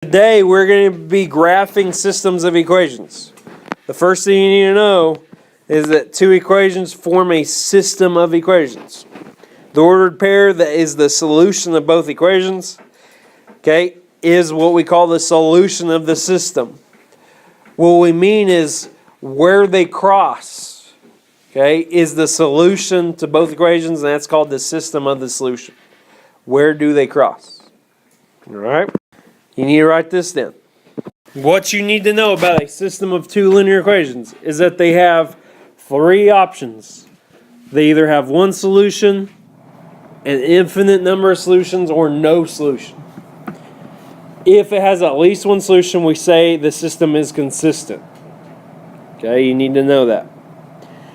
Today we're going to be graphing systems of equations. The first thing you need to know is that two equations form a system of equations. The ordered pair that is the solution of both equations, okay, is what we call the solution of the system. What we mean is where they cross, okay, is the solution to both equations, and that's called the system of the solution. Where do they cross? All right? You need to write this down. What you need to know about a system of two linear equations is that they have three options. They either have one solution, an infinite number of solutions, or no solution. If it has at least one solution, we say the system is consistent. Okay, you need to know that.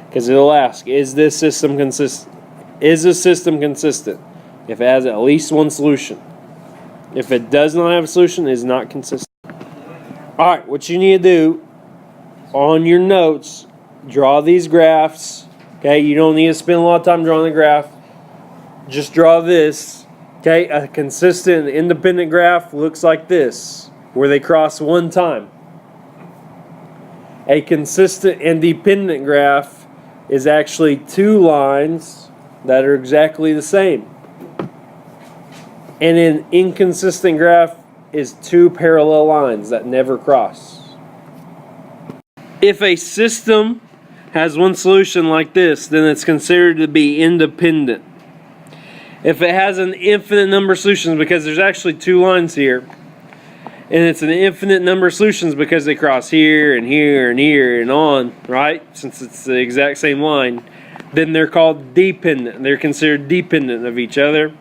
Because it'll ask, is this system consistent? Is the system consistent? If it has at least one solution. If it does not have a solution, it is not consistent. Alright, what you need to do on your notes, draw these graphs. Okay, you don't need to spend a lot of time drawing the graph. Just draw this. Okay, a consistent independent graph looks like this, where they cross one time. A consistent and dependent graph is actually two lines that are exactly the same. And an inconsistent graph is two parallel lines that never cross. If a system has one solution like this, then it's considered to be independent. If it has an infinite number of solutions, because there's actually two lines here, and it's an infinite number of solutions because they cross here and here and here and on, right? Since it's the exact same line, then they're called dependent. They're considered dependent of each other.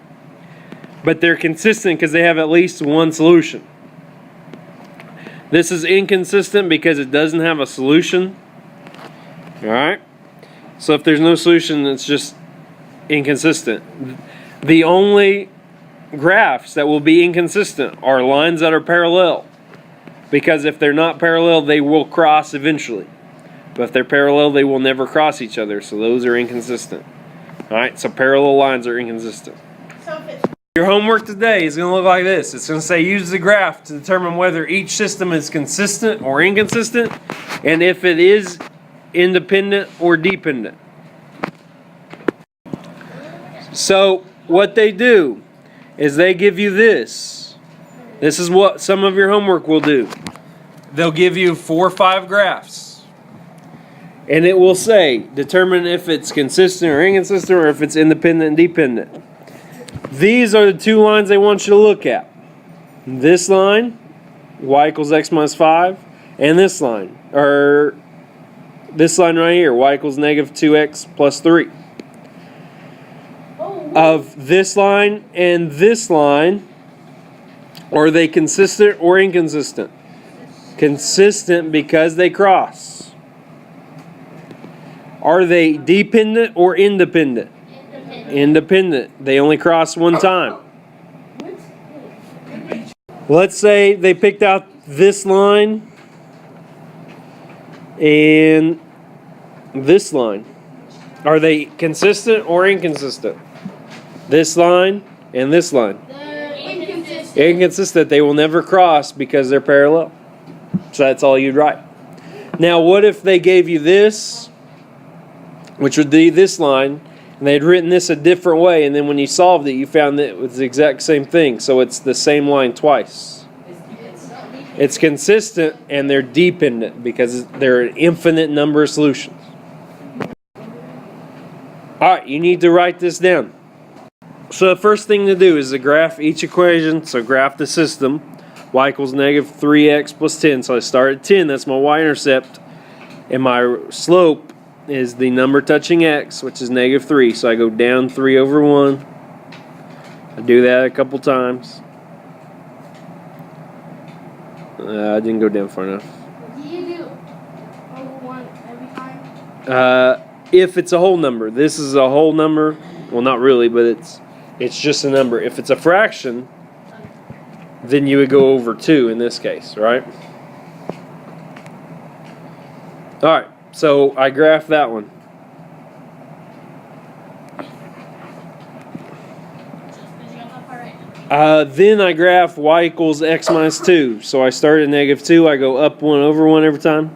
But they're consistent because they have at least one solution. This is inconsistent because it doesn't have a solution. Alright? So if there's no solution, it's just inconsistent. The only graphs that will be inconsistent are lines that are parallel. Because if they're not parallel, they will cross eventually. But if they're parallel, they will never cross each other. So those are inconsistent. Alright? So parallel lines are inconsistent. Your homework today is going to look like this. It's going to say use the graph to determine whether each system is consistent or inconsistent, and if it is independent or dependent. So what they do is they give you this. This is what some of your homework will do. They'll give you 4 or 5 graphs. And it will say determine if it's consistent or inconsistent, or if it's independent and dependent. These are the two lines they want you to look at. This line, y equals x minus 5, and this line, or this line right here, y equals negative 2x plus 3. Of this line and this line, are they consistent or inconsistent? Consistent because they cross. Are they dependent or independent? Independent. They only cross one time. Let's say they picked out this line and this line. Are they consistent or inconsistent? This line and this line. Inconsistent. Inconsistent. They will never cross because they're parallel. So that's all you'd write. Now what if they gave you this, which would be this line, and they'd written this a different way, and then when you solved it, you found that it was the exact same thing. So it's the same line twice. It's consistent, and they're dependent because they're an infinite number of solutions. Alright, you need to write this down. So the first thing to do is to graph each equation. So graph the system. Y equals negative 3x plus 10. So I start at 10. That's my y-intercept. And my slope is the number touching x, which is negative 3. So I go down 3 over 1. I do that a couple times. I didn't go down far enough. Do you do over 1 every time? If it's a whole number. This is a whole number. Well, not really, but it's just a number. If it's a fraction, then you would go over 2 in this case, right? Alright. So I graphed that one. Then I graph y equals x minus 2. So I start at -2. I go up 1 over 1 every time,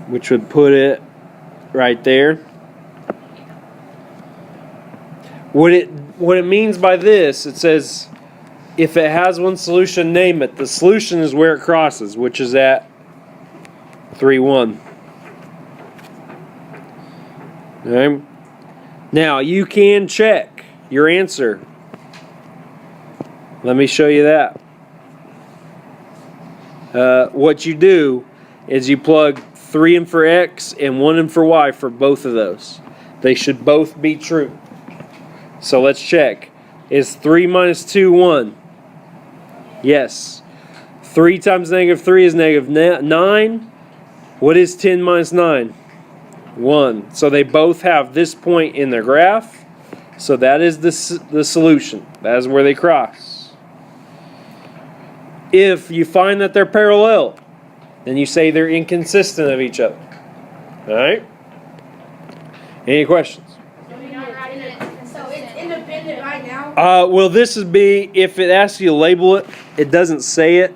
which would put it right there. What it means by this, it says if it has one solution, name it. The solution is where it crosses, which is at 3, 1. Okay. Now you can check your answer. Let me show you that. What you do is you plug 3 in for x and 1 in for y for both of those. They should both be true. So let's check. Is 3 minus 2 1? Yes. 3 times -3 is -9. What is 10 minus 9? 1. So they both have this point in their graph. So that is the solution. That is where they cross. If you find that they're parallel, then you say they're inconsistent of each other. All right? Any questions? So it's independent right now? Well, this would be, if it asks you to label it, it doesn't say it,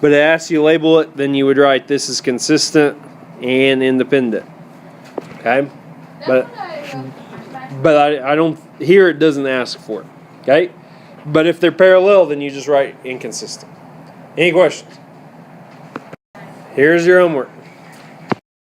but it asks you to label it, then you would write this is consistent and independent. Okay? But I don't, here it doesn't ask for it. Okay? But if they're parallel, then you just write inconsistent. Any questions? Here's your homework.